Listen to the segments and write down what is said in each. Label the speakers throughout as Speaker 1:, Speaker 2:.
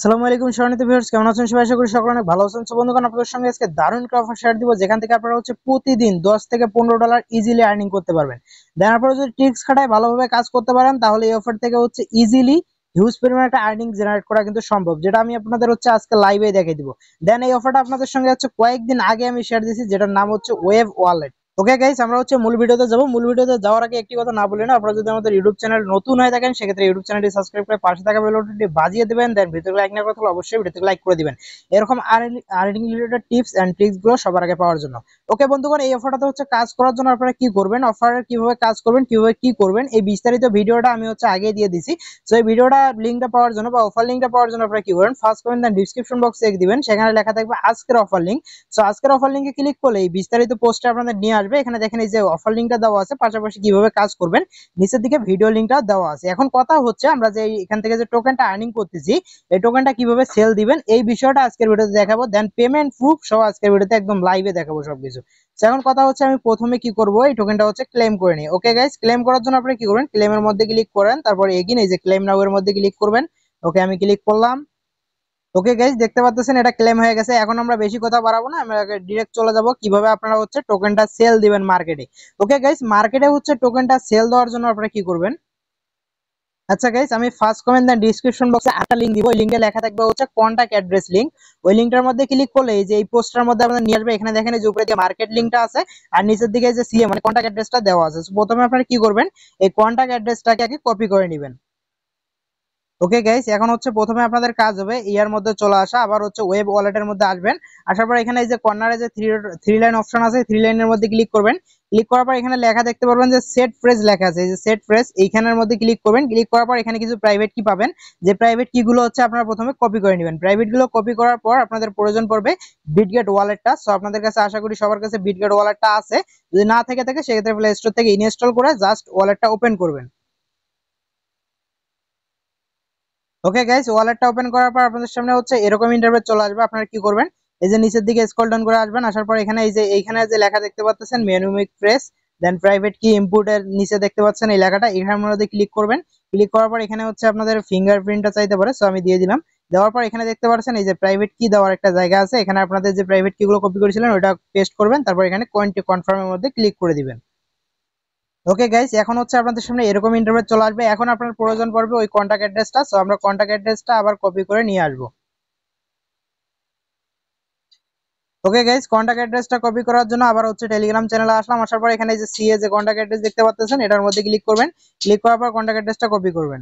Speaker 1: আসসালামু আলাইকুম সম্মানিত ভিউয়ার্স, কেমন আছেন সবাই? আশা করি সকলে অনেক ভালো আছেন। সো বন্ধুগণ, আপনাদের সঙ্গে আজকে দারুণ একটা অফার শেয়ার দিব, যেখান থেকে আপনারা প্রতিদিন $10 থেকে $15 ইজিলি আর্নিং করতে পারবেন। দেন আপনারা যদি ট্রিক্স খাটায় ভালোভাবে কাজ করতে পারেন, তাহলে এই অফার থেকে ইজিলি হিউজ পরিমাণে একটা আর্নিং জেনারেট করা কিন্তু সম্ভব, যেটা আমি আপনাদের আজকে লাইভে দেখিয়ে দিব। দেন এই অফারটা আপনাদের সঙ্গে কয়েকদিন আগে আমি শেয়ার দিয়েছি, যেটার নাম ওয়েভ ওয়ালেট। ওকে গাইস, আমরা মূল ভিডিওতে যাব। মূল ভিডিওতে যাওয়ার আগে একটি কথা না বলি না, আপনারা যদি আমাদের ইউটিউব চ্যানেল নতুন হয়ে থাকেন, সেক্ষেত্রে ইউটিউব চ্যানেলটি সাবস্ক্রাইব করে পাশে থাকা বেল বাটনটি বাজিয়ে দিবেন। দেন ভিডিওতে লাইক না করে থাকলে অবশ্যই ভিডিওতে লাইক করে দিবেন, এরকম earning related tips and tricks গুলো সবার আগে পাওয়ার জন্য। ওকে বন্ধুগণ, এই অফারটাতে কাজ করার জন্য আপনারা কি করবেন, অফারের কিভাবে কাজ করবেন, কিভাবে কি করবেন, এই বিস্তারিত ভিডিওটা আমি আগে দিয়ে দিছি। সো এই ভিডিওটা লিংকটা পাওয়ার জন্য বা অফার লিংকটা পাওয়ার জন্য আপনারা কি করবেন, ফার্স্ট কমেন্ট দেন ডেসক্রিপশন বক্সে এক দিবেন, সেখানে লেখা থাকবে আজকের অফার লিংক। সো আজকের অফার লিংকে ক্লিক করলে এই বিস্তারিত পোস্টে আপনাদের নিয়ে আসবে। এখানে দেখেন এই যে অফার লিংকটা দেওয়া আছে, পাশাপাশি কিভাবে কাজ করবেন নিচের দিকে ভিডিও লিংকটা দেওয়া আছে। এখন কথা আমরা যে এখান থেকে যে টোকেনটা আর্নিং করতেছি, এই টোকেনটা কিভাবে সেল দিবেন এই বিষয়টা আজকের ভিডিওতে দেখাবো। দেন পেমেন্ট প্রুফ সহ আজকের ভিডিওতে একদম লাইভে দেখাবো সবকিছু। এখন কথা আমি প্রথমে কি করব, এই টোকেনটা ক্লেম করে নিই। ওকে গাইস, ক্লেম করার জন্য আপনি কি করবেন, ক্লেমের মধ্যে ক্লিক করেন, তারপর এগিন এই যে ক্লেম নাও এর মধ্যে ক্লিক করবেন। ওকে, আমি ক্লিক করলাম। ওকে গাইস, দেখতে পাচ্ছেন এটা ক্লেম হয়ে গেছে। এখন আমরা বেশি কথা বাড়াবো না, আমরা ডাইরেক্ট চলে যাব কিভাবে আপনারা টোকেনটা সেল দিবেন মার্কেটে। ওকে গাইস, মার্কেটে টোকেনটা সেল দেওয়ার জন্য আপনারা কি করবেন। আচ্ছা গাইস, আমি ফার্স্ট কমেন্ট দেন ডেসক্রিপশন বক্সে একটা লিংক দিব। ওই লিংকে লেখা থাকবে কন্টাক্ট অ্যাড্রেস লিংক। ওই লিংকটার মধ্যে ক্লিক করলে এই যে এই পোস্টার মধ্যে আপনারা নিয়ে আসবে। এখানে দেখেন এই যে উপরে যে মার্কেট লিংকটা আছে, আর নিচের দিকে যে সিএ মানে কন্টাক্ট অ্যাড্রেসটা দেওয়া আছে। প্রথমে আপনারা কি করবেন, এই কন্টাক্ট অ্যাড্রেসটাকে আগে কপি করে নেবেন। ওকে গাইস, এখন প্রথমে আপনাদের কাজ হবে ইয়ার মধ্যে চলে আসা, আবার ওয়েব ওয়ালেটের মধ্যে আসবেন। আসার পর এখানে এই যে কর্নারে যে থ্রি লাইন অপশন আছে, থ্রি লাইনের মধ্যে ক্লিক করবেন। ক্লিক করার পর এখানে লেখা দেখতে পারবেন যে সেট ফ্রেজ লেখা আছে, এই যে সেট ফ্রেজ, এইখানের মধ্যে ক্লিক করবেন। ক্লিক করার পর এখানে কিছু প্রাইভেট কি পাবেন, যে প্রাইভেট কি গুলো আপনারা প্রথমে কপি করে নেবেন। প্রাইভেট গুলো কপি করার পর আপনাদের প্রয়োজন পড়বে বিটগেট ওয়ালেটটা। সো আপনাদের কাছে আশা করি সবার কাছে বিটগেট ওয়ালেটটা আছে। যদি না থেকে থাকে সেক্ষেত্রে প্লে স্টোর থেকে ইনস্টল করে জাস্ট ওয়ালেটটা ওপেন করবেন। ওকে গাইস, ওয়ালেটটা ওপেন করার পর আপনাদের সামনে এরকম ইন্টারফেস চলে আসবে। আপনারা কি করবেন, এই যে নিচের দিকে স্ক্রল ডাউন করে আসবেন। আসার পর এখানে এই যে এইখানে যে লেখা দেখতে পাচ্ছেন মেনুমিক প্রেস, দেন প্রাইভেট কি ইনপুট এর নিচে দেখতে পাচ্ছেন এই লেখাটা, এখানের মধ্যে ক্লিক করবেন। ক্লিক করার পর এখানে আপনাদের ফিঙ্গারপ্রিন্টটা চাইতে পারে, সো আমি দিয়ে দিলাম। দেওয়ার পর এখানে দেখতে পাচ্ছেন এই যে প্রাইভেট কি দেওয়ার একটা জায়গা আছে, এখানে আপনাদের যে প্রাইভেট কি গুলো কপি করেছিলেন ওটা পেস্ট করবেন। তারপর এখানে কনফার্মের মধ্যে ক্লিক করে দিবেন। ওকে গাইস, এখন আপনাদের সামনে এরকম ইন্টারফেস চলে আসবে। এখন আপনার প্রয়োজন পড়বে ওই কন্টাক্ট অ্যাড্রেসটা। সো আমরা কন্টাক্ট অ্যাড্রেসটা আবার কপি করে নিয়ে আসবো। ওকে গাইস, কন্টাক্ট অ্যাড্রেসটা কপি করার জন্য আবার টেলিগ্রাম চ্যানেলে আসলাম। আসার পর এখানে যে সিএ যে কন্টাক্ট অ্যাড্রেস দেখতে পাচ্ছেন, এটার মধ্যে ক্লিক করবেন। ক্লিক করার পর কন্টাক্ট অ্যাড্রেসটা কপি করবেন।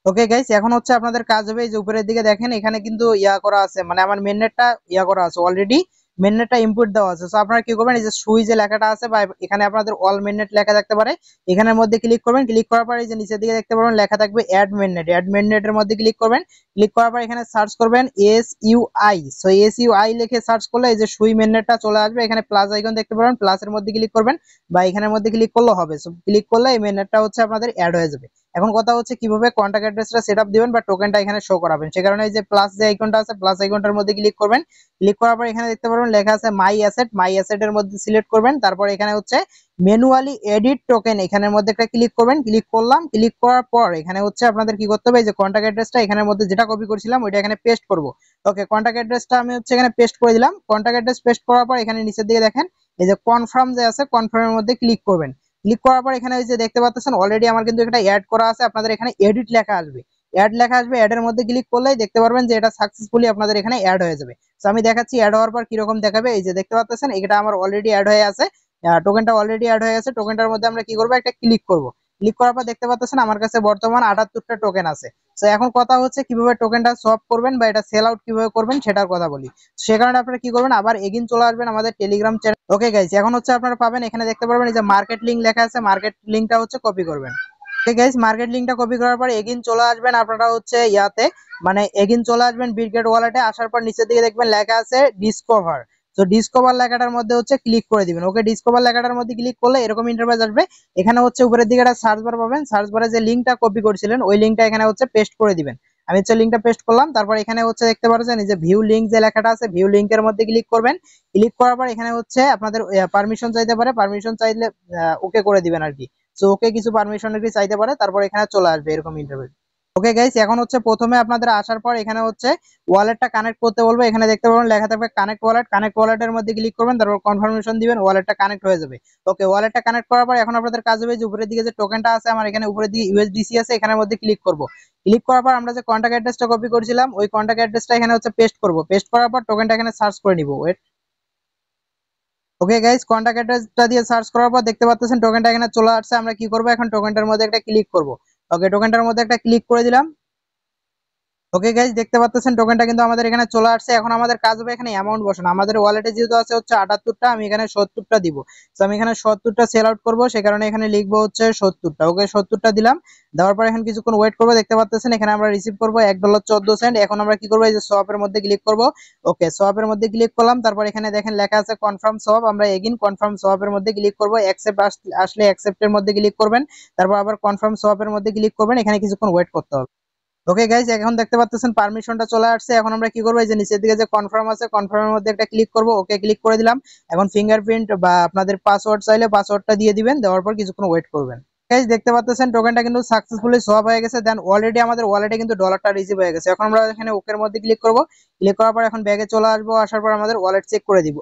Speaker 1: ওকে গাইস, এখন আপনাদের কাজ হবে এই যে উপরের দিকে দেখেন, এখানে কিন্তু ইয়া করা আছে, মানে আমার মেননেটটা ইয়া করা আছে অলরেডি, মেননেটটা ইনপুট দেওয়া আছে। সো আপনারা কি করবেন, এই যে সুই যে লেখাটা আছে বা এখানে আপনাদের অল মেননেট লেখা থাকতে পারে, এখানের মধ্যে ক্লিক করবেন। ক্লিক করার পর এই যে নিচের দিকে দেখতে পাবেন লেখা থাকবে অ্যাড মেননেট, অ্যাড মেননেটের মধ্যে ক্লিক করবেন। ক্লিক করার পর এখানে সার্চ করবেন এসইউআই। সো এসইউআই লিখে সার্চ করলে এই যে সুই মেননেটটা চলে আসবে। এখানে প্লাস আইকন দেখতে পাবেন, প্লাসের মধ্যে ক্লিক করবেন বা এখানের মধ্যে ক্লিক করলে হবে। সো ক্লিক করলে এই মেননেটটা আপনাদের অ্যাড হয়ে যাবে। এখন কথা কিভাবে কন্টাক্ট অ্যাড্রেসটা সেটআপ দিবেন বা টোকেনটা এখানে শো করাবেন। সে কারণে এই যে প্লাস যে আইকনটা আছে, প্লাস আইকনটার মধ্যে ক্লিক করবেন। ক্লিক করার পর এখানে দেখতে পারবেন লেখা আছে মাই অ্যাসেট, মাই অ্যাসেট এর মধ্যে সিলেক্ট করবেন। তারপর এখানে ম্যানুয়ালি এডিট টোকেন, এখানের মধ্যে একটা ক্লিক করবেন। ক্লিক করলাম। ক্লিক করার পর এখানে আপনাদের কি করতে হবে, এই যে কন্টাক্ট অ্যাড্রেসটা এখানের মধ্যে যেটা কপি করেছিলাম ওইটা এখানে পেস্ট করব। ওকে, কন্টাক্ট অ্যাড্রেসটা আমি এখানে পেস্ট করে দিলাম। কন্টাক্ট অ্যাড্রেস পেস্ট করার পর এখানে নিচের দিকে দেখেন এই যে কনফার্ম যে আছে, কনফার্মের মধ্যে ক্লিক করবেন। ক্লিক করার পর এখানে এই যে দেখতে পাচ্ছেন অলরেডি আমার কিন্তু একটা অ্যাড করা আছে। আপনাদের এখানে এডিট লেখা আসবে, অ্যাড লেখা আসবে। অ্যাড এর মধ্যে ক্লিক করলেই দেখতে পারবেন যে এটা সাকসেসফুলি আপনাদের এখানে অ্যাড হয়ে যাবে। তো আমি দেখাচ্ছি অ্যাড হওয়ার পর কিরকম দেখাবে। এই যে দেখতে পাচ্ছেন এটা আমার অলরেডি অ্যাড হয়ে আছে, টোকেনটা অলরেডি অ্যাড হয়ে গেছে। টোকেনটার মধ্যে আমরা কি করব, একটা ক্লিক করব। ক্লিক করার পর দেখতে পাচ্ছেন আমার কাছে বর্তমান 78টা টোকেন আছে। তো এখন কথা কিভাবে টোকেনটা সোয়াপ করবেন বা এটা সেল আউট কিভাবে করবেন সেটার কথা বলি। সে কারণে আপনারা কি করবেন, আবার এগিন চলে আসবেন আমাদের টেলিগ্রাম চ্যানেল। ওকে গাইস, এখন আপনারা পাবেন এখানে দেখতে পারবেন এই যে মার্কেট লিংক লেখা আছে, মার্কেট লিংকটা কপি করবেন। ঠিক গাইস, মার্কেট লিংকটা কপি করার পর এগিন চলে আসবেন আপনারা ইয়াতে, মানে এগিন চলে আসবেন বিটগেট ওয়ালেটে। আসার পর নিচের দিকে দেখবেন লেখা আছে ডিসকভার। তো ডিসকভার লেখাটার মধ্যে ক্লিক করে দিবেন। ওকে, ডিসকভার লেখাটার মধ্যে ক্লিক করলে এরকম ইন্টারফেস আসবে। এখানে উপরের দিকে একটা সার্চ বার পাবেন, সার্চ বারে যে লিংকটা কপি করেছিলেন ওই লিংকটা এখানে পেস্ট করে দিবেন। আমি লিংকটা পেস্ট করলাম। তারপর এখানে দেখতে পাচ্ছেন এই যে ভিউ লিংক যে লেখাটা আছে, ভিউ লিংকের মধ্যে ক্লিক করবেন। ক্লিক করার পর এখানে আপনাদের পারমিশন চাইতে পারে, পারমিশন চাইলে ওকে করে দিবেন আর কি। সো ওকে কিছু পারমিশন চাইতে পারে, তারপর এখানে চলে আসবে এরকম ইন্টারফেস। ওকে গাইস, এখন হচ্ছে প্রথমে আপনাদের আসার পর এখানে হচ্ছে ওয়ালেটটা কানেক্ট করতে বলবো। এখানে দেখতে পাবেন লেখা থাকবে কানেক্ট ওয়ালেট। কানেক্ট ওয়ালেটের মধ্যে ক্লিক করবেন, তারপর কনফার্মেশন দিবেন, ওয়ালেটটা কানেক্ট হয়ে যাবে। ওকে, ওয়ালেটটা কানেক্ট করার পর এখন আপনাদের কাজ হবে যে উপরের দিকে যে টোকেনটা আছে, আমার এখানে উপরের দিকে ইউএসডিসি আছে, এখানের মধ্যে ক্লিক করব। ক্লিক করার পর আমরা যে কন্টাক্ট অ্যাড্রেসটা কপি করেছিলাম ওই কন্টাক্ট অ্যাড্রেসটা এখানে হচ্ছে পেস্ট করব। পেস্ট করার পর টোকেনটা এখানে সার্চ করে নিব। ওয়েট। ওকে গাইস, কন্টাক্ট অ্যাড্রেসটা দিয়ে সার্চ করার পর দেখতে পাচ্ছেন টোকেনটা এখানে চলে আসছে। আমরা কি করব, এখন টোকেনটার মধ্যে একটা ক্লিক করব। ওকে, টোকেনটার মধ্যে একটা ক্লিক করে দিলাম। ওকে গাইস, দেখতে পাচ্ছেন টোকেনটা কিন্তু আমাদের এখানে চলে আসছে। এখন আমাদের কাজ হবে এখানে অ্যামাউন্ট বসানো। আমাদের ওয়ালেটে যেহেতু আছে হচ্ছে 78টা, আমি এখানে 70টা দিব। তো আমি এখানে 70টা সেল আউট করবো, সে কারণে এখানে লিখবো হচ্ছে 70টা। ওকে, 70টা দিলাম। দেওয়ার পর এখন কিছুক্ষণ ওয়েট করবো। দেখতে পাচ্ছেন এখানে আমরা রিসিভ করবো $1.14। এখন আমরা কি করবো, এই যে সোয়াপের মধ্যে ক্লিক করবো। ওকে, সোয়াপের মধ্যে ক্লিক করলাম। তারপর এখানে দেখেন লেখা আছে কনফার্ম সোয়াপ। আমরা এগিন কনফার্ম সোয়াপের মধ্যে ক্লিক করবো। অ্যাকসেপ্ট আসলে অ্যাকসেপ্টের মধ্যে ক্লিক করবেন। তারপর আবার কনফার্ম সোয়াপের মধ্যে ক্লিক করবেন। এখানে কিছুক্ষণ ওয়েট করতে হবে। ওকে গাইস, এখন দেখতে পাচ্ছেন পারমিশনটা চলে আসছে। এখন আমরা কি করবো, এই যে নিচের দিকে যে কনফার্ম আছে কনফার্মের মধ্যে একটা ক্লিক করব। ওকে, ক্লিক করে দিলাম। এখন ফিঙ্গারপ্রিন্ট বা আপনাদের পাসওয়ার্ড চাইলে পাসওয়ার্ডটা দিয়ে দিবেন। দেওয়ার পর কিছুক্ষণ ওয়েট করবেন। গাইস, দেখতে পাচ্ছেন টোকেনটা কিন্তু সাকসেসফুলি সোয়াপ হয়ে গেছে। দেন অলরেডি আমাদের ওয়ালেটে কিন্তু ডলারটা রিসিভ হয়ে গেছে। এখন আমরা এখানে ওকের মধ্যে ক্লিক করব। ক্লিক করার পর এখন ব্যাগে চলে আসবো। আসার পর আমাদের ওয়ালেট চেক করে দিব।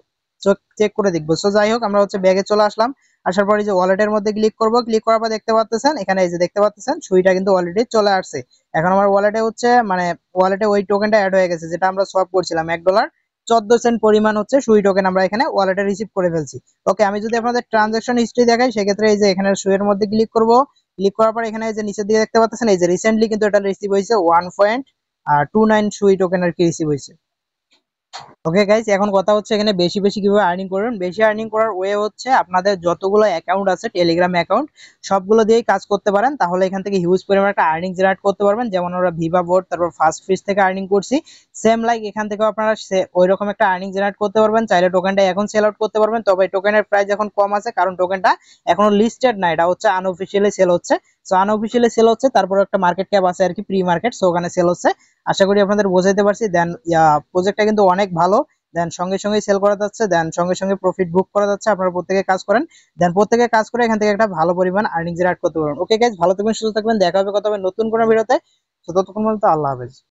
Speaker 1: চেক করে দেখবো। সো যাই হোক, আমরা হচ্ছে ব্যাগে চলে আসলাম। আসার পর এই যে ওয়ালেটের মধ্যে ক্লিক করব। ক্লিক করার পর দেখতে পাচ্ছেন এখানে এই যে দেখতে পাচ্ছেন সুইটা কিন্তু অলরেডি চলে আসছে। এখন আমার ওয়ালেটে হচ্ছে মানে ওয়ালেটে ওই টোকেনটা অ্যাড হয়ে গেছে যেটা আমরা সোয়াপ করছিলাম। $1.14 পরিমাণ হচ্ছে সুই টোকেন আমরা এখানে ওয়ালেটে রিসিভ করে ফেলছি। ওকে, আমি যদি আপনাদের ট্রানজাকশন হিস্ট্রি দেখাই সেক্ষেত্রে এই যে এখানে সুইয়ের মধ্যে ক্লিক করব। ক্লিক করার পর এখানে এই যে নিচের দিকে দেখতে পাচ্ছেন এই যে রিসেন্টলি কিন্তু এটা রিসিভ হয়েছে 1.29 সুই টোকেন আর কি রিসিভ হয়েছে। ওকে গাইস, এখন কথা হচ্ছে এখানে বেশি বেশি কিভাবে আর্নিং করবেন। বেশি আর্নিং করার ওয়ে হচ্ছে আপনাদের যতগুলো অ্যাকাউন্ট আছে টেলিগ্রাম অ্যাকাউন্ট সবগুলো দিয়েই কাজ করতে পারেন। তাহলে এখান থেকে হিউজ পরিমাণ একটা আর্নিং জেনারেট করতে পারবেন। যেমন আমরা ভিভা বোর্ড তারপর ফার্স্ট ফিশ থেকে আর্নিং করছি, সেম লাইক এখান থেকেও আপনারা ওই রকম একটা আর্নিং জেনারেট করতে পারবেন। চাইলে টোকেনটা এখন সেল আউট করতে পারবেন, তবে টোকেনের প্রাইস এখন কম আছে কারণ টোকেনটা এখনো লিস্টেড না, এটা হচ্ছে আনঅফিসিয়ালি সেল হচ্ছে। সো আনঅফিসিয়ালি সেল হচ্ছে, তারপর একটা মার্কেট ক্যাপ আছে আর কি, প্রি মার্কেট, সো ওখানে সেল হচ্ছে। আশা করি আপনাদের বোঝাতে পারছি। দেন প্রজেক্টটা কিন্তু অনেক ভালো। দেন সঙ্গে সঙ্গে সেল করা যাচ্ছে, দেন সঙ্গে সঙ্গে প্রফিট বুক করা যাচ্ছে। আপনারা প্রত্যেকে কাজ করেন, দেন প্রত্যেকে কাজ করে এখান থেকে একটা ভালো পরিমাণ আর্নিং জেনারেট করতে পারবেন। ওকে গাইজ, ভালো থাকবেন, সুস্থ থাকবেন। দেখা হবে কথা হবে নতুন কোনো ভিডিওতে। তো ততক্ষণ পর্যন্ত আল্লাহ হাফেজ।